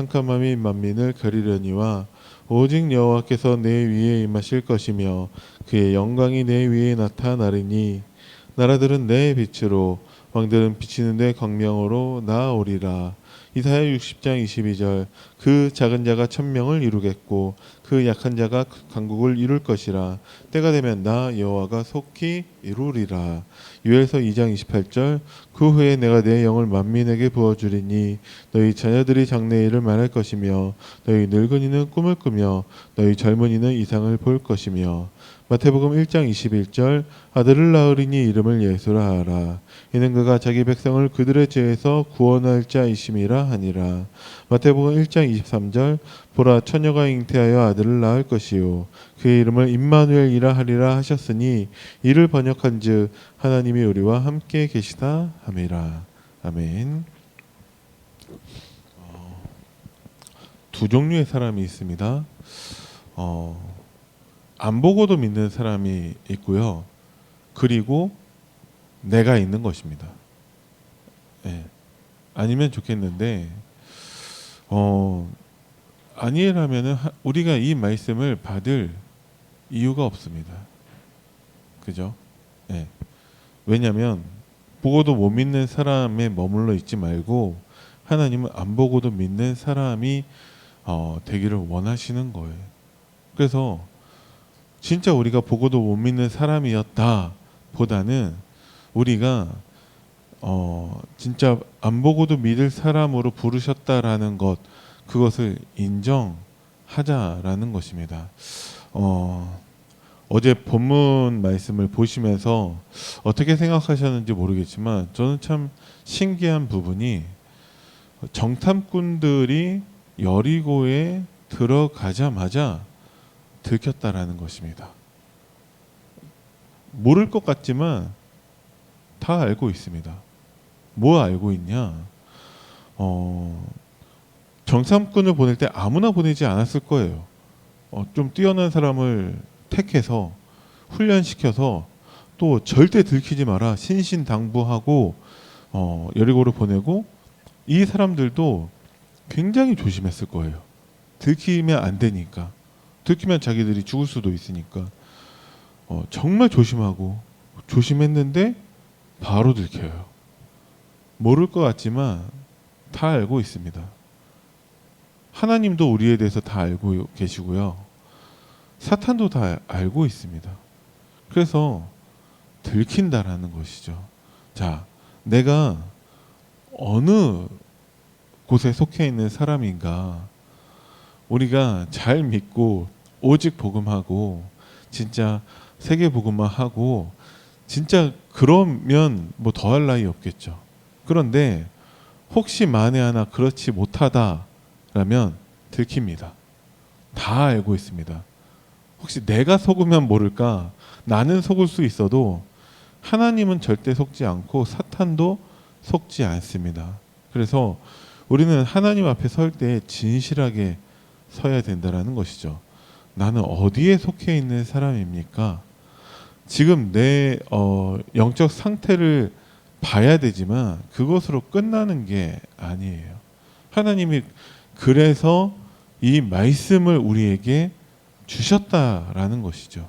캄캄함이 만민을 가리려니와 오직 여호와께서 내 위에 임하실 것이며 그의 영광이 내 위에 나타나리니 나라들은 내 빛으로 왕들은 비치는 내 광명으로 나아오리라. 이사야 60장 22절. 그 작은 자가 천명을 이루겠고 그 약한 자가 강국을 이룰 것이라. 때가 되면 나 여호와가 속히 이루리라. 요엘서 2장 28절. 그 후에 내가 내 영을 만민에게 부어주리니 너희 자녀들이 장래일을 말할 것이며 너희 늙은이는 꿈을 꾸며 너희 젊은이는 이상을 볼 것이며. 마태복음 1장 21절. 아들을 낳으리니 이름을 예수라 하라. 이는 그가 자기 백성을 그들의 죄에서 구원할 자이심이라 하니라. 마태복음 1장 23절. 보라 처녀가 잉태하여 아들을 낳을 것이요 그의 이름을 임마누엘이라 하리라 하셨으니 이를 번역한즉 하나님이 우리와 함께 계시다 함이라. 아멘. 두 종류의 사람이 있습니다. 안 보고도 믿는 사람이 있고요. 그리고 내가 있는 것입니다. 예. 아니면 좋겠는데 아니라면은 우리가 이 말씀을 받을 이유가 없습니다. 그죠? 예. 왜냐하면 보고도 못 믿는 사람에 머물러 있지 말고 하나님은 안 보고도 믿는 사람이 되기를 원하시는 거예요. 그래서 진짜 우리가 보고도 못 믿는 사람이었다 보다는 우리가 진짜 안 보고도 믿을 사람으로 부르셨다라는 것, 그것을 인정하자라는 것입니다. 어제 본문 말씀을 보시면서 어떻게 생각하셨는지 모르겠지만 저는 참 신기한 부분이 정탐꾼들이 여리고에 들어가자마자 들켰다라는 것입니다. 모를 것 같지만 다 알고 있습니다. 뭐 알고 있냐? 정탐꾼을 보낼 때 아무나 보내지 않았을 거예요. 좀 뛰어난 사람을 택해서 훈련시켜서 또 절대 들키지 마라 신신당부하고 여리고를 보내고, 이 사람들도 굉장히 조심했을 거예요. 들키면 안 되니까. 들키면 자기들이 죽을 수도 있으니까 정말 조심하고 조심했는데 바로 들켜요. 모를 것 같지만 다 알고 있습니다. 하나님도 우리에 대해서 다 알고 계시고요. 사탄도 다 알고 있습니다. 그래서 들킨다라는 것이죠. 자, 내가 어느 곳에 속해 있는 사람인가, 우리가 잘 믿고 오직 복음하고 진짜 세계 복음만 하고 진짜 그러면 뭐 더할 나위 없겠죠. 그런데 혹시 만에 하나 그렇지 못하다라면 들킵니다. 다 알고 있습니다. 혹시 내가 속으면 모를까? 나는 속을 수 있어도 하나님은 절대 속지 않고 사탄도 속지 않습니다. 그래서 우리는 하나님 앞에 설 때 진실하게 서야 된다라는 것이죠. 나는 어디에 속해 있는 사람입니까? 지금 내 영적 상태를 봐야 되지만 그것으로 끝나는 게 아니에요. 하나님이 그래서 이 말씀을 우리에게 주셨다라는 것이죠.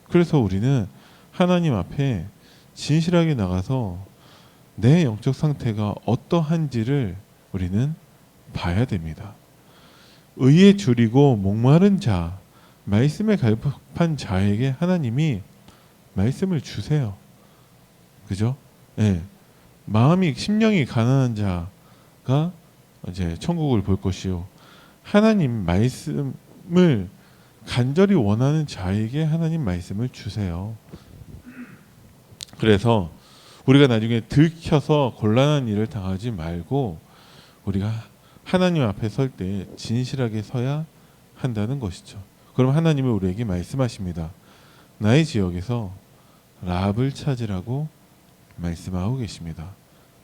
그래서 우리는 하나님 앞에 진실하게 나가서 내 영적 상태가 어떠한지를 우리는 봐야 됩니다. 의에 줄이고 목마른 자, 말씀에 갈급한 자에게 하나님이 말씀을 주세요. 그죠? 네. 마음이 심령이 가난한 자가 이제 천국을 볼 것이요, 하나님 말씀을 간절히 원하는 자에게 하나님 말씀을 주세요. 그래서 우리가 나중에 들켜서 곤란한 일을 당하지 말고 우리가 하나님 앞에 설 때 진실하게 서야 한다는 것이죠. 그럼 하나님은 우리에게 말씀하십니다. 나의 지역에서 라합을 찾으라고 말씀하고 계십니다.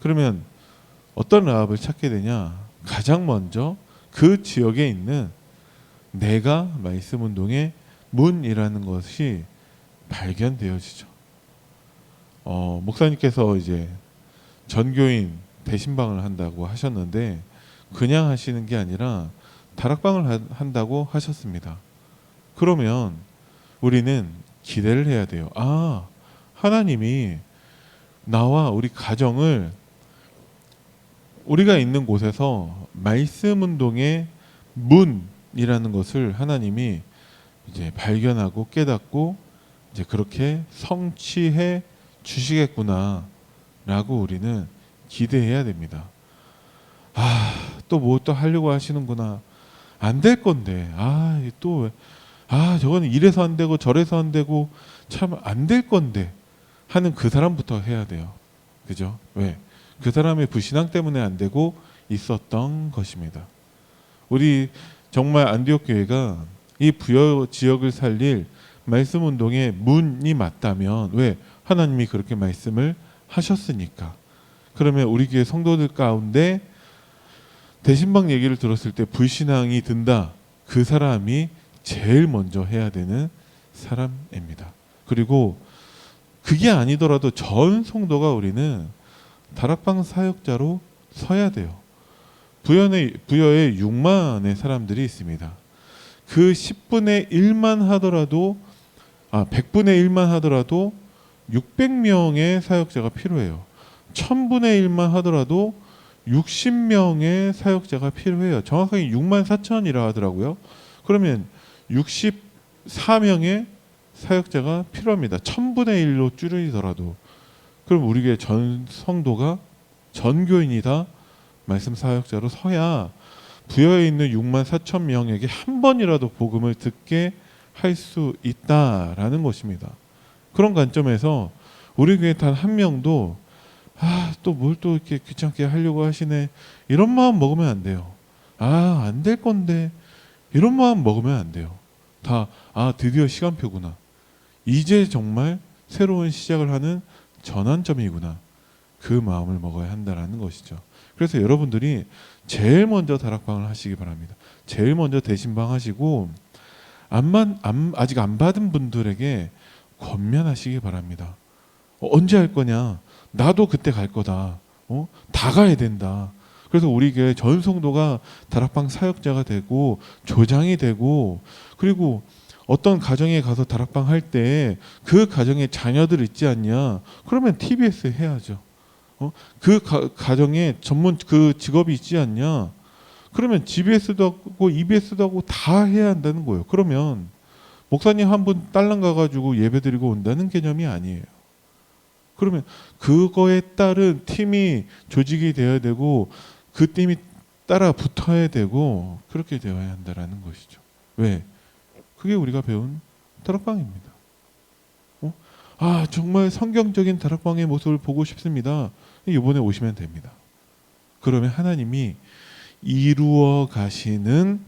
그러면 어떤 라합을 찾게 되냐? 가장 먼저 그 지역에 있는 내가 말씀 운동의 문이라는 것이 발견되어지죠. 목사님께서 이제 전교인 대신방을 한다고 하셨는데 그냥 하시는 게 아니라 다락방을 한다고 하셨습니다. 그러면 우리는 기대를 해야 돼요. 아, 하나님이 나와 우리 가정을 우리가 있는 곳에서 말씀 운동의 문이라는 것을 하나님이 이제 발견하고 깨닫고 이제 그렇게 성취해 주시겠구나라고 우리는 기대해야 됩니다. 아, 또 뭐 또 하려고 하시는구나. 안 될 건데. 아, 또 왜? 아, 저거는 이래서 안 되고 저래서 안 되고 참 안 될 건데 하는 그 사람부터 해야 돼요. 그죠? 왜? 그 사람의 불신앙 때문에 안 되고 있었던 것입니다. 우리 정말 안디옥 교회가 이 부여 지역을 살릴 말씀 운동의 문이 맞다면, 왜? 하나님이 그렇게 말씀을 하셨으니까. 그러면 우리 교회 성도들 가운데 대신방 얘기를 들었을 때 불신앙이 든다. 그 사람이 제일 먼저 해야 되는 사람입니다. 그리고 그게 아니더라도 전 성도가 우리는 다락방 사역자로 서야 돼요. 부여에 6만의 사람들이 있습니다. 그 10분의 1만 하더라도 100분의 1만 하더라도 600명의 사역자가 필요해요. 1000분의 1만 하더라도 60명의 사역자가 필요해요. 정확하게 6만 4천이라 하더라고요. 그러면 64명의 사역자가 필요합니다. 1000분의 1로 줄이더라도. 그럼 우리 교회 전 성도가 전 교인이 다 말씀 사역자로 서야 부여에 있는 6만 4천 명에게 한 번이라도 복음을 듣게 할 수 있다라는 것입니다. 그런 관점에서 우리 교회 단 한 명도 또 뭘 또 이렇게 귀찮게 하려고 하시네 이런 마음 먹으면 안 돼요. 안 될 건데 이런 마음 먹으면 안 돼요. 다 드디어 시간표구나. 이제 정말 새로운 시작을 하는 전환점이구나. 그 마음을 먹어야 한다라는 것이죠. 그래서 여러분들이 제일 먼저 다락방을 하시기 바랍니다. 제일 먼저 대신방 하시고 아직 안 받은 분들에게 권면하시기 바랍니다. 언제 할 거냐? 나도 그때 갈 거다. 다 가야 된다. 그래서 우리 교회 전 성도가 다락방 사역자가 되고 조장이 되고, 그리고 어떤 가정에 가서 다락방 할 때 그 가정에 자녀들 있지 않냐? 그러면 TBS 해야죠. 그 가정에 전문 그 직업이 있지 않냐? 그러면 GBS도 하고 EBS도 하고 다 해야 한다는 거예요. 그러면 목사님 한 분 딸랑 가가지고 예배드리고 온다는 개념이 아니에요. 그러면 그거에 따른 팀이 조직이 되어야 되고 그 팀이 따라 붙어야 되고 그렇게 되어야 한다라는 것이죠. 왜? 그게 우리가 배운 다락방입니다. 정말 성경적인 다락방의 모습을 보고 싶습니다. 이번에 오시면 됩니다. 그러면 하나님이 이루어 가시는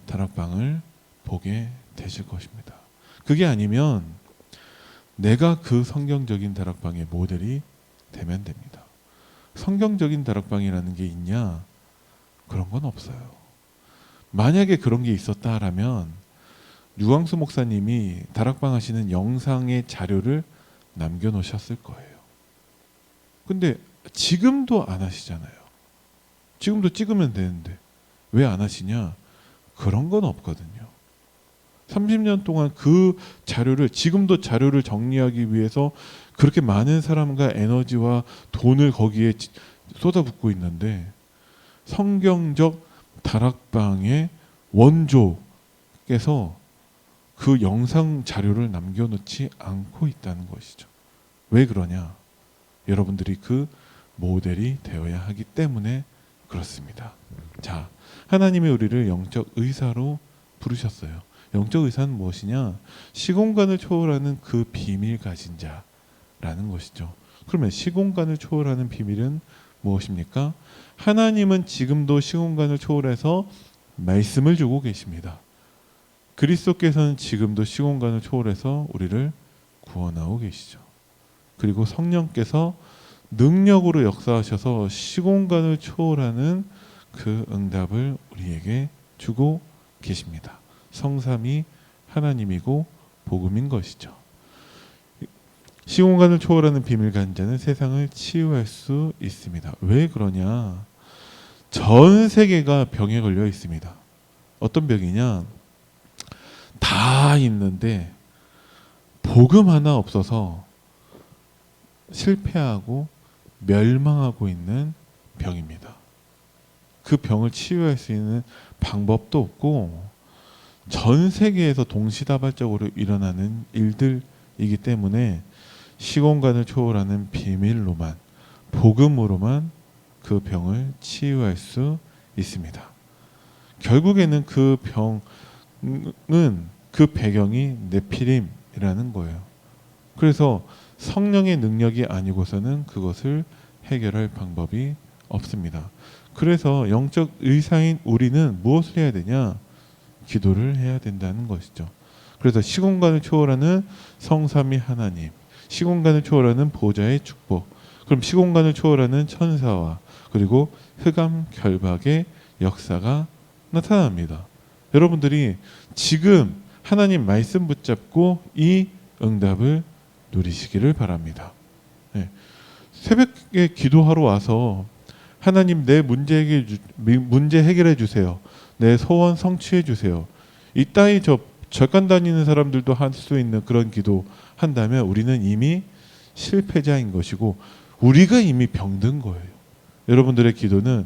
다락방을 보게 되실 것입니다. 그게 아니면 내가 그 성경적인 다락방의 모델이 되면 됩니다. 성경적인 다락방이라는 게 있냐? 그런 건 없어요. 만약에 그런 게 있었다라면 유광수 목사님이 다락방 하시는 영상의 자료를 남겨놓으셨을 거예요. 근데 지금도 안 하시잖아요. 지금도 찍으면 되는데 왜 안 하시냐? 그런 건 없거든요. 30년 동안 그 자료를, 지금도 자료를 정리하기 위해서 그렇게 많은 사람과 에너지와 돈을 거기에 쏟아붓고 있는데 성경적 다락방의 원조께서 그 영상 자료를 남겨놓지 않고 있다는 것이죠. 왜 그러냐? 여러분들이 그 모델이 되어야 하기 때문에 그렇습니다. 자, 하나님이 우리를 영적 의사로 부르셨어요. 영적 의사는 무엇이냐? 시공간을 초월하는 그 비밀 가진 자라는 것이죠. 그러면 시공간을 초월하는 비밀은 무엇입니까? 하나님은 지금도 시공간을 초월해서 말씀을 주고 계십니다. 그리스도께서는 지금도 시공간을 초월해서 우리를 구원하고 계시죠. 그리고 성령께서 능력으로 역사하셔서 시공간을 초월하는 그 응답을 우리에게 주고 계십니다. 성삼위 하나님이고 복음인 것이죠. 시공간을 초월하는 비밀 간자는 세상을 치유할 수 있습니다. 왜 그러냐? 전 세계가 병에 걸려 있습니다. 어떤 병이냐? 다 있는데 복음 하나 없어서 실패하고 멸망하고 있는 병입니다. 그 병을 치유할 수 있는 방법도 없고 전 세계에서 동시다발적으로 일어나는 일들이기 때문에 시공간을 초월하는 비밀로만, 복음으로만 그 병을 치유할 수 있습니다. 결국에는 그 병은 그 배경이 네피림이라는 거예요. 그래서 성령의 능력이 아니고서는 그것을 해결할 방법이 없습니다. 그래서 영적 의사인 우리는 무엇을 해야 되냐? 기도를 해야 된다는 것이죠. 그래서 시공간을 초월하는 성삼위 하나님, 시공간을 초월하는 보좌의 축복, 그럼 시공간을 초월하는 천사와 그리고 흑암 결박의 역사가 나타납니다. 여러분들이 지금 하나님 말씀 붙잡고 이 응답을 누리시기를 바랍니다. 네. 새벽에 기도하러 와서 하나님 내 문제 해결해 주세요. 내 소원 성취해 주세요. 이따위 절간 다니는 사람들도 할 수 있는 그런 기도 한다면 우리는 이미 실패자인 것이고 우리가 이미 병든 거예요. 여러분들의 기도는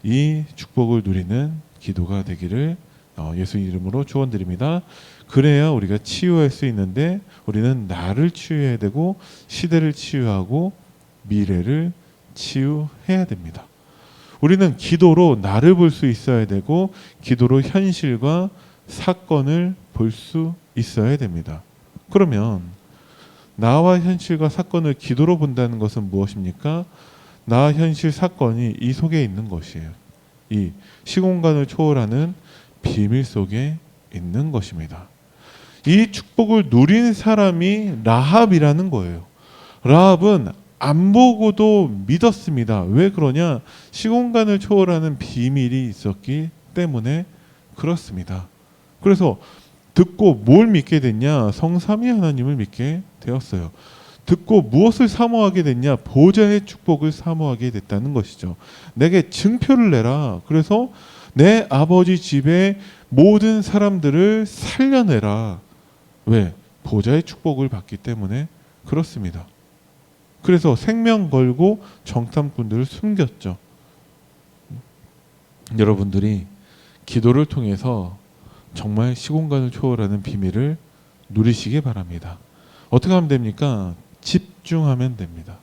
이 축복을 누리는 기도가 되기를 예수 이름으로 축원드립니다. 그래야 우리가 치유할 수 있는데 우리는 나를 치유해야 되고 시대를 치유하고 미래를 치유해야 됩니다. 우리는 기도로 나를 볼 수 있어야 되고 기도로 현실과 사건을 볼 수 있어야 됩니다. 그러면 나와 현실과 사건을 기도로 본다는 것은 무엇입니까? 나 현실 사건이 이 속에 있는 것이에요. 이 시공간을 초월하는 비밀 속에 있는 것입니다. 이 축복을 누린 사람이 라합이라는 거예요. 라합은 안 보고도 믿었습니다. 왜 그러냐? 시공간을 초월하는 비밀이 있었기 때문에 그렇습니다. 그래서 듣고 뭘 믿게 됐냐? 성삼위 하나님을 믿게 되었어요. 듣고 무엇을 사모하게 됐냐? 보좌의 축복을 사모하게 됐다는 것이죠. 내게 증표를 내라. 그래서 내 아버지 집의 모든 사람들을 살려내라. 왜? 보좌의 축복을 받기 때문에 그렇습니다. 그래서 생명 걸고 정탐꾼들을 숨겼죠. 여러분들이 기도를 통해서 정말 시공간을 초월하는 비밀을 누리시기 바랍니다. 어떻게 하면 됩니까? 집중하면 됩니다.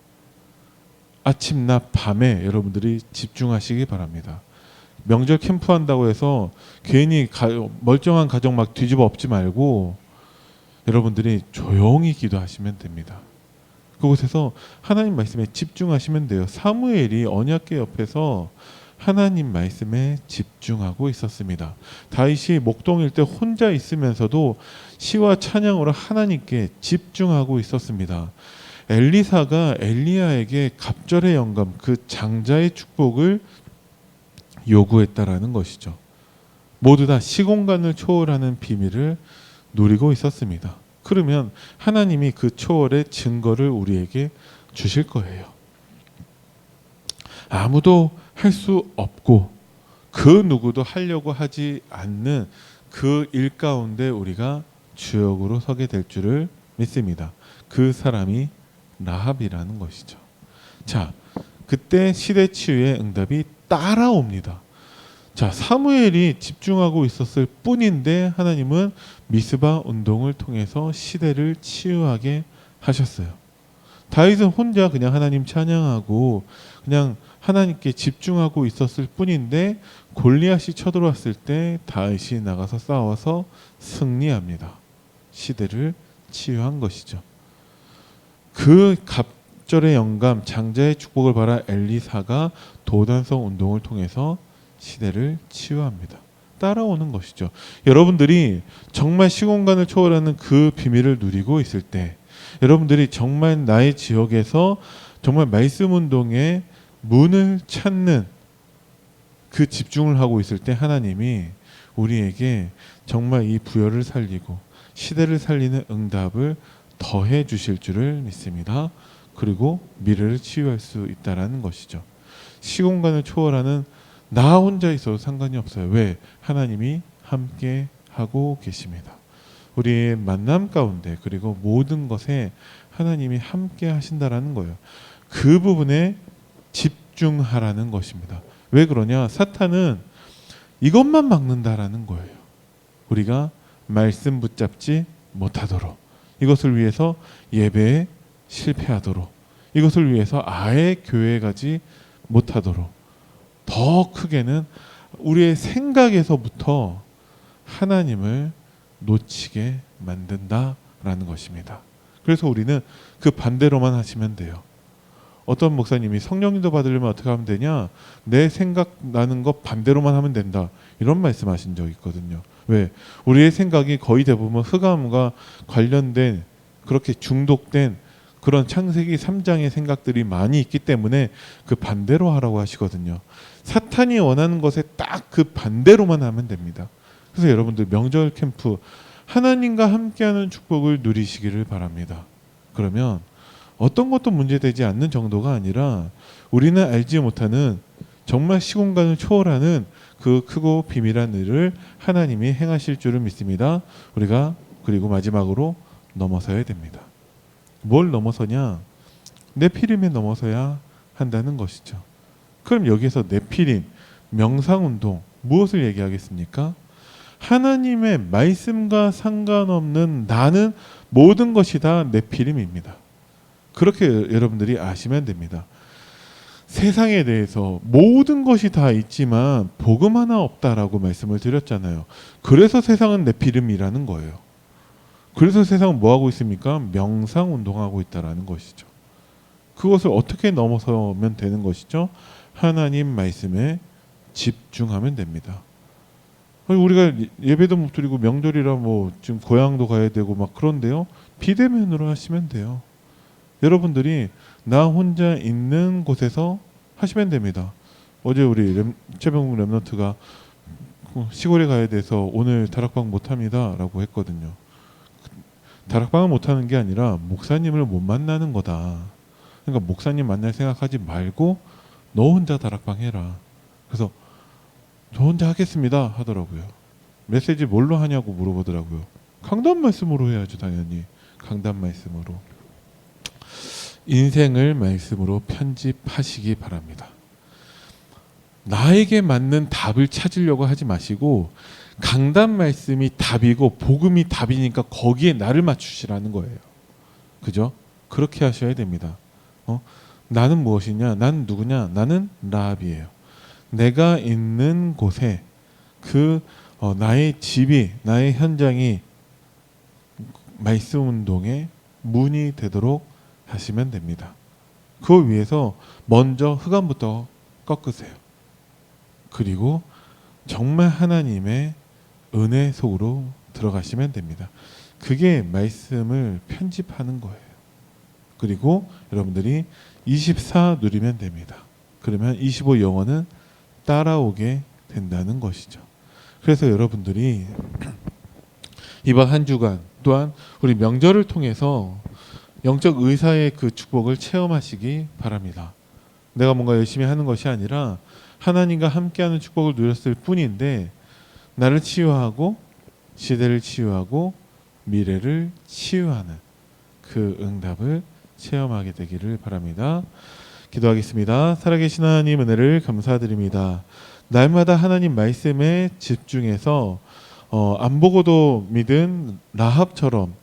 아침, 낮, 밤에 여러분들이 집중하시기 바랍니다. 명절 캠프 한다고 해서 괜히 멀쩡한 가정 막 뒤집어 엎지 말고 여러분들이 조용히 기도하시면 됩니다. 그곳에서 하나님 말씀에 집중하시면 돼요. 사무엘이 언약궤 옆에서 하나님 말씀에 집중하고 있었습니다. 다윗이 목동일 때 혼자 있으면서도 시와 찬양으로 하나님께 집중하고 있었습니다. 엘리사가 엘리야에게 갑절의 영감, 그 장자의 축복을 요구했다라는 것이죠. 모두 다 시공간을 초월하는 비밀을 누리고 있었습니다. 그러면 하나님이 그 초월의 증거를 우리에게 주실 거예요. 아무도 할 수 없고 그 누구도 하려고 하지 않는 그 일 가운데 우리가 주역으로 서게 될 줄을 믿습니다. 그 사람이 라합이라는 것이죠. 자, 그때 시대 치유의 응답이 따라옵니다. 자, 사무엘이 집중하고 있었을 뿐인데 하나님은 미스바 운동을 통해서 시대를 치유하게 하셨어요. 다윗은 혼자 그냥 하나님 찬양하고 그냥 하나님께 집중하고 있었을 뿐인데 골리앗이 쳐들어왔을 때 다윗이 나가서 싸워서 승리합니다. 시대를 치유한 것이죠. 그 갑절의 영감, 장자의 축복을 받아 엘리사가 도단성 운동을 통해서 시대를 치유합니다. 따라오는 것이죠. 여러분들이 정말 시공간을 초월하는 그 비밀을 누리고 있을 때, 여러분들이 정말 나의 지역에서 정말 말씀 운동의 문을 찾는 그 집중을 하고 있을 때 하나님이 우리에게 정말 이 부여를 살리고 시대를 살리는 응답을 더해 주실 줄을 믿습니다. 그리고 미래를 치유할 수 있다라는 것이죠. 시공간을 초월하는 나 혼자 있어도 상관이 없어요. 왜? 하나님이 함께 하고 계십니다. 우리의 만남 가운데 그리고 모든 것에 하나님이 함께 하신다라는 거예요. 그 부분에 집중하라는 것입니다. 왜 그러냐? 사탄은 이것만 막는다라는 거예요. 우리가 말씀 붙잡지 못하도록, 이것을 위해서 예배에 실패하도록, 이것을 위해서 아예 교회에 가지 못하도록, 더 크게는 우리의 생각에서부터 하나님을 놓치게 만든다라는 것입니다. 그래서 우리는 그 반대로만 하시면 돼요. 어떤 목사님이 성령님도 받으려면 어떻게 하면 되냐? 내 생각나는 것 반대로만 하면 된다. 이런 말씀하신 적이 있거든요. 왜? 우리의 생각이 거의 대부분 흑암과 관련된, 그렇게 중독된 그런 창세기 3장의 생각들이 많이 있기 때문에 그 반대로 하라고 하시거든요. 사탄이 원하는 것에 딱 그 반대로만 하면 됩니다. 그래서 여러분들 명절 캠프 하나님과 함께하는 축복을 누리시기를 바랍니다. 그러면 어떤 것도 문제되지 않는 정도가 아니라 우리는 알지 못하는 정말 시공간을 초월하는 그 크고 비밀한 일을 하나님이 행하실 줄을 믿습니다. 우리가 그리고 마지막으로 넘어서야 됩니다. 뭘 넘어서냐? 네피림에 넘어서야 한다는 것이죠. 그럼 여기서 네피림, 명상운동 무엇을 얘기하겠습니까? 하나님의 말씀과 상관없는 나는 모든 것이 다 네피림입니다. 그렇게 여러분들이 아시면 됩니다. 세상에 대해서 모든 것이 다 있지만 복음 하나 없다라고 말씀을 드렸잖아요. 그래서 세상은 네피림이라는 거예요. 그래서 세상은 뭐 하고 있습니까? 명상 운동하고 있다라는 것이죠. 그것을 어떻게 넘어서면 되는 것이죠? 하나님 말씀에 집중하면 됩니다. 우리가 예배도 못 드리고 명절이라 뭐 지금 고향도 가야 되고 막 그런데요. 비대면으로 하시면 돼요. 여러분들이 나 혼자 있는 곳에서 하시면 됩니다. 어제 우리 최병국 랩런트가 시골에 가야 돼서 오늘 다락방 못합니다 라고 했거든요. 다락방을 못하는 게 아니라 목사님을 못 만나는 거다. 그러니까 목사님 만날 생각하지 말고 너 혼자 다락방 해라. 그래서 저 혼자 하겠습니다 하더라고요. 메시지 뭘로 하냐고 물어보더라고요. 강단 말씀으로 해야죠. 당연히 강단 말씀으로. 인생을 말씀으로 편집하시기 바랍니다. 나에게 맞는 답을 찾으려고 하지 마시고 강단 말씀이 답이고 복음이 답이니까 거기에 나를 맞추시라는 거예요. 그죠? 그렇게 하셔야 됩니다. 나는 무엇이냐? 나는 누구냐? 나는 라합이에요. 내가 있는 곳에 나의 집이, 나의 현장이 말씀 운동의 문이 되도록 하시면 됩니다. 그 위해서 먼저 흑암부터 꺾으세요. 그리고 정말 하나님의 은혜 속으로 들어가시면 됩니다. 그게 말씀을 편집하는 거예요. 그리고 여러분들이 24 누리면 됩니다. 그러면 25 영어는 따라오게 된다는 것이죠. 그래서 여러분들이 이번 한 주간 또한 우리 명절을 통해서 영적 의사의 그 축복을 체험하시기 바랍니다. 내가 뭔가 열심히 하는 것이 아니라 하나님과 함께하는 축복을 누렸을 뿐인데 나를 치유하고 시대를 치유하고 미래를 치유하는 그 응답을 체험하게 되기를 바랍니다. 기도하겠습니다. 살아계신 하나님 은혜를 감사드립니다. 날마다 하나님 말씀에 집중해서 안 보고도 믿은 라합처럼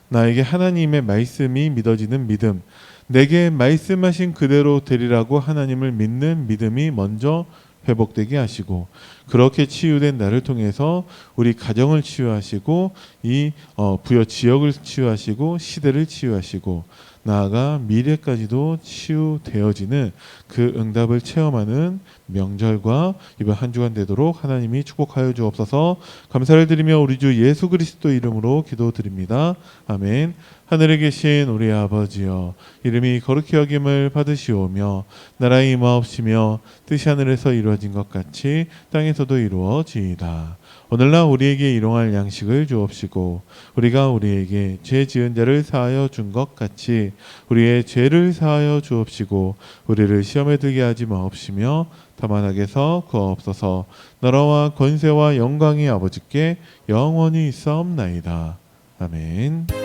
나에게 하나님의 말씀이 믿어지는 믿음, 내게 말씀하신 그대로 되리라고 하나님을 믿는 믿음이 먼저 회복되게 하시고 그렇게 치유된 나를 통해서 우리 가정을 치유하시고 이 부여 지역을 치유하시고 시대를 치유하시고 나아가 미래까지도 치유되어지는 그 응답을 체험하는 명절과 이번 한 주간 되도록 하나님이 축복하여 주옵소서. 감사를 드리며 우리 주 예수 그리스도 이름으로 기도드립니다. 아멘. 하늘에 계신 우리 아버지여, 이름이 거룩히 여김을 받으시오며 나라의 임하옵시며 뜻이 하늘에서 이루어진 것 같이 땅에서도 이루어지이다. 오늘날 우리에게 일용할 양식을 주옵시고 우리가 우리에게 죄 지은 자를 사하여 준 것 같이 우리의 죄를 사하여 주옵시고 우리를 시험에 들게 하지 마옵시며 다만 악에서 구하옵소서. 나라와 권세와 영광이 아버지께 영원히 있사옵나이다. 아멘.